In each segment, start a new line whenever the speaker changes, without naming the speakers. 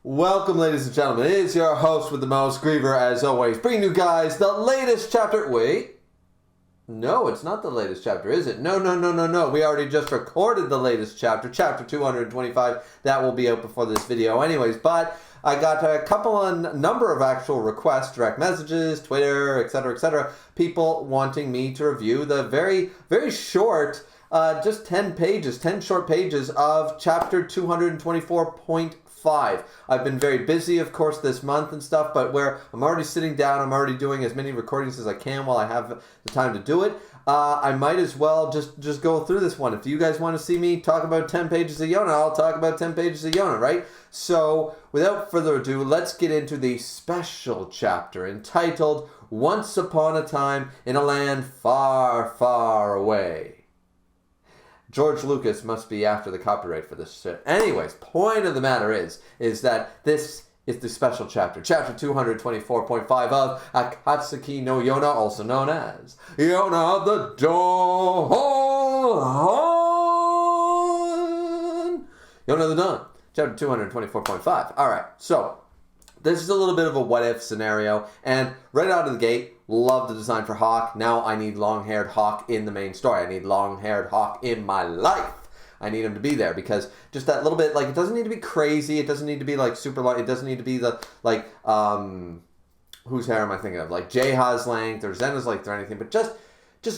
Welcome, ladies and gentlemen. It is your host with the most, Griever, as always, bringing you guys the latest chapter. Wait. No, it's not the latest chapter, is it? No. We already just recorded the latest chapter, chapter 225. That will be out before this video anyways, but I got a number of actual requests, direct messages, Twitter, etc., people wanting me to review the very, very short, just 10 short pages of chapter 224.5. I've been very busy, of course, this month and stuff, but where I'm already sitting down, I'm already doing as many recordings as I can while I have the time to do it. I might as well just go through this one. If you guys want to see me talk about 10 pages of Yona, I'll talk about 10 pages of Yona, right? So, without further ado, let's get into the special chapter entitled Once Upon a Time in a Land Far, Far Away. George Lucas must be after the copyright for this shit. Anyways, point of the matter is that this is the special chapter, chapter 224.5 of Akatsuki no Yona, also known as Yona of the Dawn. Yona of the Dawn, chapter 224.5. All right, so this is a little bit of a what-if scenario, and right out of the gate, love the design for Hawk. Now I need long-haired Hawk in the main story. I need long-haired Hawk in my life. I need him to be there because just that little bit, like, it doesn't need to be crazy. It doesn't need to be, like, super long. It doesn't need to be the, like, whose hair am I thinking of? Like, jae-ha's length or Zena's length or anything, but just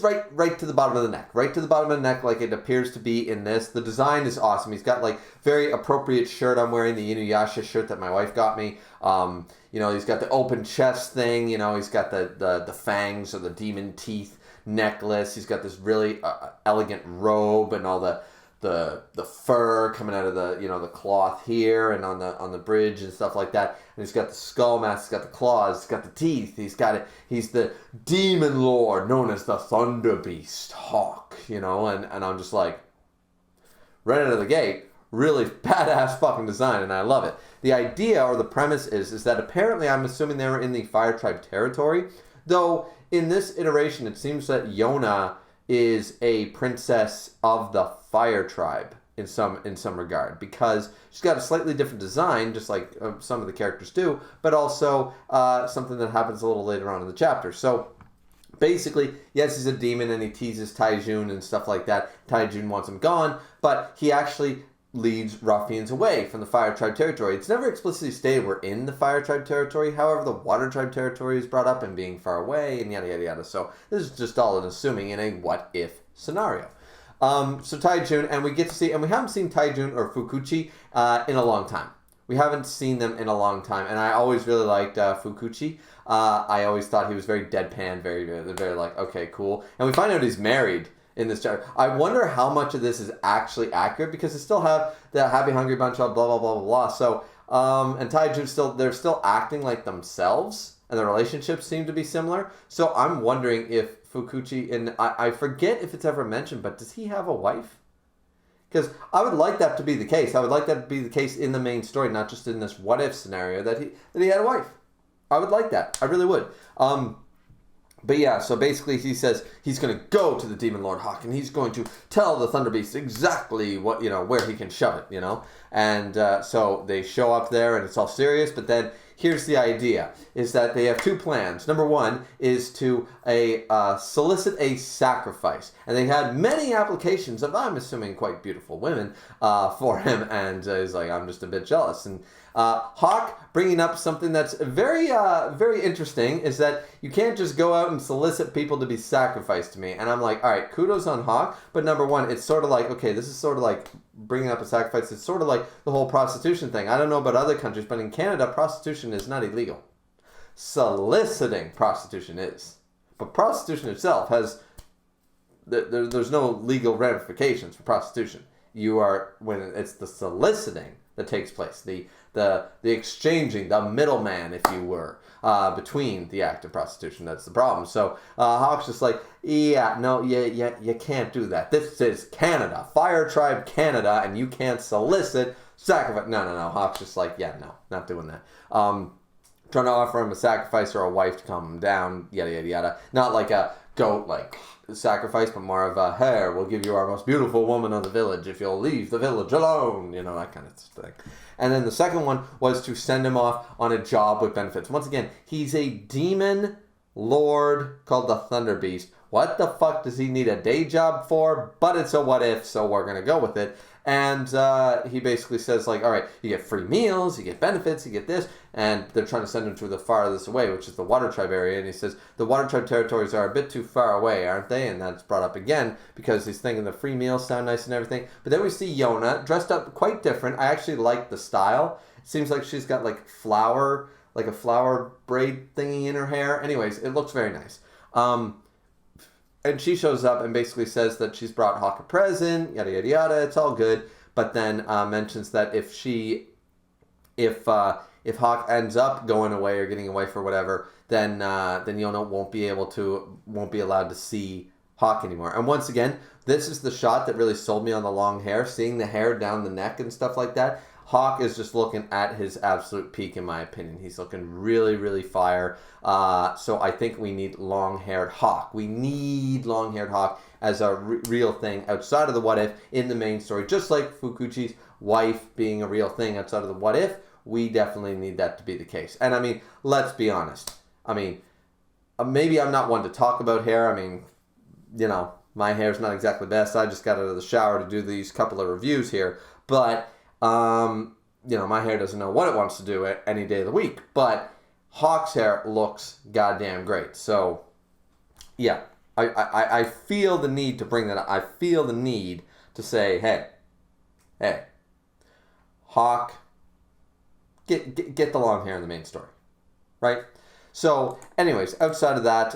right to the bottom of the neck. Right to the bottom of the neck like it appears to be in this. The design is awesome. He's got, like, very appropriate shirt. I'm wearing the Inuyasha shirt that my wife got me. You know, he's got the open chest thing. You know, he's got the fangs or the demon teeth necklace. He's got this really elegant robe and all the fur coming out of the, you know, the cloth here and on the bridge and stuff like that. And he's got the skull mask, he's got the claws, he's got the teeth, he's the demon lord known as the Thunder Beast Hawk, you know, and I'm just like, right out of the gate, really badass fucking design, and I love it. The idea or the premise is that apparently, I'm assuming they were in the Fire Tribe territory, though in this iteration it seems that Yona is a princess of the Fire Tribe in some regard, because she's got a slightly different design, just like some of the characters do, but also something that happens a little later on in the chapter. So basically, yes, he's a demon and he teases Taijun and stuff like that. Taijun wants him gone, but he actually leads ruffians away from the Fire Tribe territory. It's never explicitly stated we're in the Fire Tribe territory. However, the Water Tribe territory is brought up and being far away and yada yada yada. So this is just all an assuming in a what-if scenario. So Taijun, and we get to see, and we haven't seen Taijun or Fukuchi in a long time. We haven't seen them in a long time, and I always really liked Fukuchi. I always thought he was very deadpan, very like, okay, cool. And we find out he's married in this chapter. I wonder how much of this is actually accurate, because they still have the happy hungry bunch of blah blah blah blah blah. So and Taijun they're still acting like themselves, and the relationships seem to be similar. So I'm wondering if Fukuchi, and I forget if it's ever mentioned, but does he have a wife? Because I would like that to be the case. I would like that to be the case in the main story, not just in this what if scenario that he had a wife. I would like that. I really would. But yeah, so basically he says he's going to go to the Demon Lord Hawk and he's going to tell the Thunder Beast exactly what, you know, where he can shove it, you know. And so they show up there and it's all serious, but then here's the idea, is that they have two plans. Number one is to solicit a sacrifice. And they had many applications of, I'm assuming, quite beautiful women for him. And he's like, I'm just a bit jealous. And Hawk bringing up something that's very, very interesting, is that you can't just go out and solicit people to be sacrificed to me. And I'm like, all right, kudos on Hawk. But number one, it's sort of like, okay, this is sort of like bringing up a sacrifice. It's sort of like the whole prostitution thing. I don't know about other countries, but in Canada, prostitution is not illegal. Soliciting prostitution is. But prostitution itself has, there's no legal ramifications for prostitution. When it's the soliciting that takes place, the exchanging, the middleman, if you were, between the act of prostitution. That's the problem. So Hawk's just like, yeah, no, you can't do that. This is Canada, Fire Tribe Canada, and you can't solicit sacrifice. No. Hawk's just like, yeah, no, not doing that. Trying to offer him a sacrifice or a wife to calm him down, yada yada yada. Not like a goat like sacrifice, but more of a hair. We'll give you our most beautiful woman of the village if you'll leave the village alone. You know, that kind of thing. And then the second one was to send him off on a job with benefits. Once again, he's a demon lord called the Thunder Beast. What the fuck does he need a day job for? But it's a what if, so we're going to go with it. And he basically says, like, all right, you get free meals, you get benefits, you get this. And they're trying to send him to the farthest away, which is the Water Tribe area. And he says, the Water Tribe territories are a bit too far away, aren't they? And that's brought up again because he's thinking the free meals sound nice and everything. But then we see Yona dressed up quite different. I actually like the style. It seems like she's got like a flower braid thingy in her hair. Anyways, it looks very nice. And she shows up and basically says that she's brought Hawk a present, yada, yada, yada. It's all good. But then mentions that if Hawk ends up going away or getting away for whatever, then Yona won't be allowed to see Hawk anymore. And once again, this is the shot that really sold me on the long hair. Seeing the hair down the neck and stuff like that. Hawk is just looking at his absolute peak, in my opinion. He's looking really, really fire. So I think we need long-haired Hawk. We need long-haired Hawk as a real thing outside of the what if in the main story. Just like Fukuchi's wife being a real thing outside of the what if, we definitely need that to be the case. And I mean, let's be honest. I mean, maybe I'm not one to talk about hair. I mean, you know, my hair's not exactly best. I just got out of the shower to do these couple of reviews here. But you know, my hair doesn't know what it wants to do any day of the week, but Hawk's hair looks goddamn great. So, yeah, I feel the need to bring that up. I feel the need to say, hey, Hawk, get the long hair in the main story, right? So, anyways, outside of that,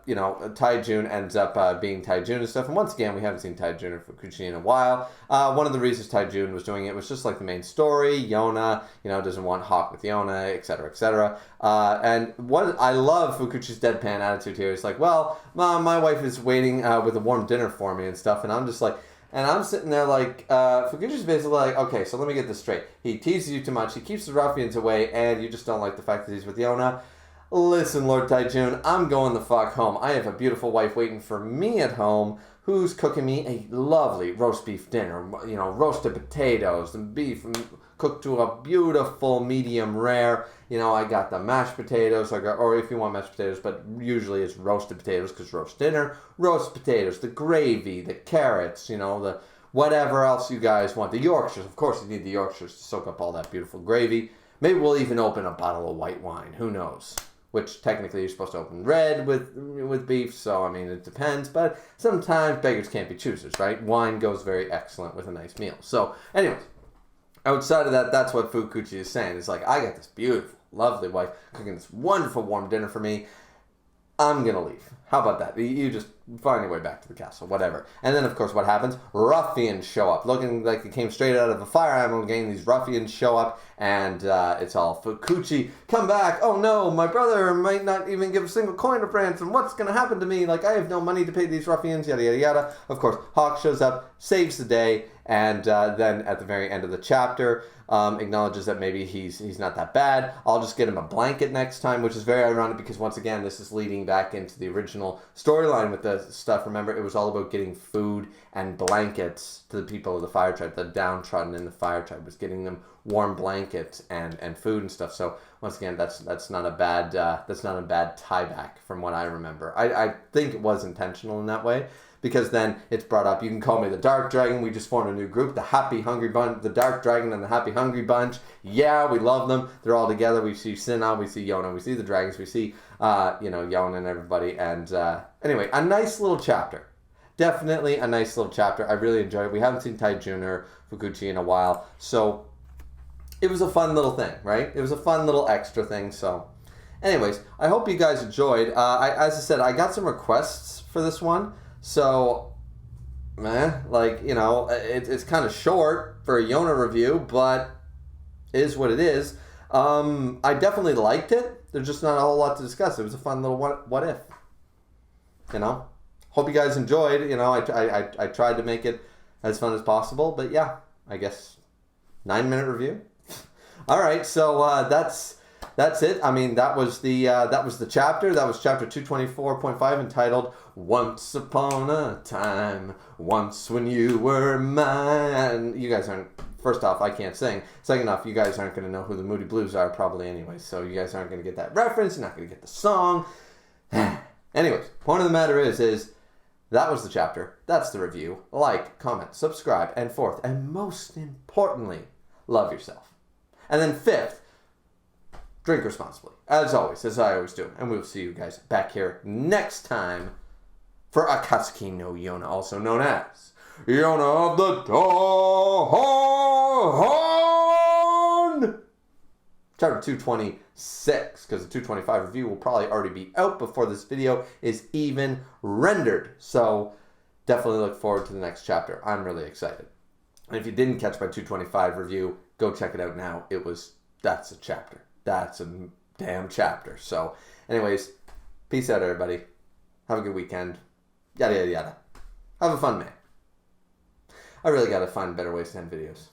you know, Taijun ends up being Taijun and stuff. And once again, we haven't seen Taijun or Fukuchi in a while. One of the reasons Taijun was doing it was just like the main story. Yona, you know, doesn't want Hawk with Yona, etc., etc. And what I love Fukuchi's deadpan attitude here. It's like, well, my wife is waiting with a warm dinner for me and stuff. And I'm just like, and I'm sitting there like, Fukuchi's basically like, okay, so let me get this straight. He teases you too much. He keeps the ruffians away, and you just don't like the fact that he's with Yona. Listen, Lord Taijun, I'm going the fuck home. I have a beautiful wife waiting for me at home who's cooking me a lovely roast beef dinner. You know, roasted potatoes and beef cooked to a beautiful medium rare. You know, I got the mashed potatoes, or if you want mashed potatoes, but usually it's roasted potatoes because roast dinner. Roast potatoes, the gravy, the carrots, you know, the whatever else you guys want. The Yorkshires, of course you need the Yorkshires to soak up all that beautiful gravy. Maybe we'll even open a bottle of white wine. Who knows? Which technically you're supposed to open red with beef, so I mean it depends, but sometimes beggars can't be choosers, right? Wine goes very excellent with a nice meal. So anyways, outside of that, that's what Fukuchi is saying. It's like, I got this beautiful, lovely wife cooking this wonderful warm dinner for me. I'm gonna leave. How about that? You just find your way back to the castle, whatever. And then, of course, what happens? Ruffians show up. Looking like it came straight out of a Fire Emblem game. These ruffians show up, and it's all, Fukuchi, come back. Oh, no, my brother might not even give a single coin of ransom. What's going to happen to me? Like, I have no money to pay these ruffians, yada, yada, yada. Of course, Hawk shows up, saves the day, and then at the very end of the chapter, acknowledges that maybe he's not that bad. I'll just get him a blanket next time, which is very ironic because, once again, this is leading back into the original storyline with the stuff. Remember, it was all about getting food and blankets to the people of the Fire Tribe. The downtrodden in the Fire Tribe was getting them warm blankets and food and stuff. So once again, that's not a bad tie back from what I remember. I think it was intentional in that way. Because then it's brought up, you can call me the Dark Dragon. We just formed a new group, the Happy Hungry Bunch, the Dark Dragon and the Happy Hungry Bunch. Yeah, we love them. They're all together. We see Sinna, we see Yona, we see the dragons, we see, Yona and everybody. And anyway, a nice little chapter. Definitely a nice little chapter. I really enjoyed it. We haven't seen Taijun or Fukuchi in a while. So it was a fun little thing, right? It was a fun little extra thing. So anyways, I hope you guys enjoyed. As I said, I got some requests for this one. So, it's kind of short for a Yona review, but it is what it is. I definitely liked it. There's just not a whole lot to discuss. It was a fun little what if. Hope you guys enjoyed. I tried to make it as fun as possible, but yeah, I guess 9-minute review. All right, so that's it. I mean, that was the chapter. That was chapter 224.5, entitled "Once Upon a Time, Once When You Were Mine." You guys aren't. First off, I can't sing. Second off, you guys aren't going to know who the Moody Blues are probably anyway. So you guys aren't going to get that reference. You're not going to get the song. Anyways, point of the matter is that was the chapter. That's the review. Like, comment, subscribe, and fourth, and most importantly, love yourself. And then fifth, drink responsibly. As always, as I always do. And we'll see you guys back here next time for Akatsuki no Yona, also known as Yona of the Dawn! Chapter 226, because the 225 review will probably already be out before this video is even rendered. So definitely look forward to the next chapter. I'm really excited. And if you didn't catch my 225 review, go check it out now. That's a chapter. That's a damn chapter. So anyways, peace out, everybody. Have a good weekend. Yada, yada, yada. Have a fun day. I really got to find better ways to end videos.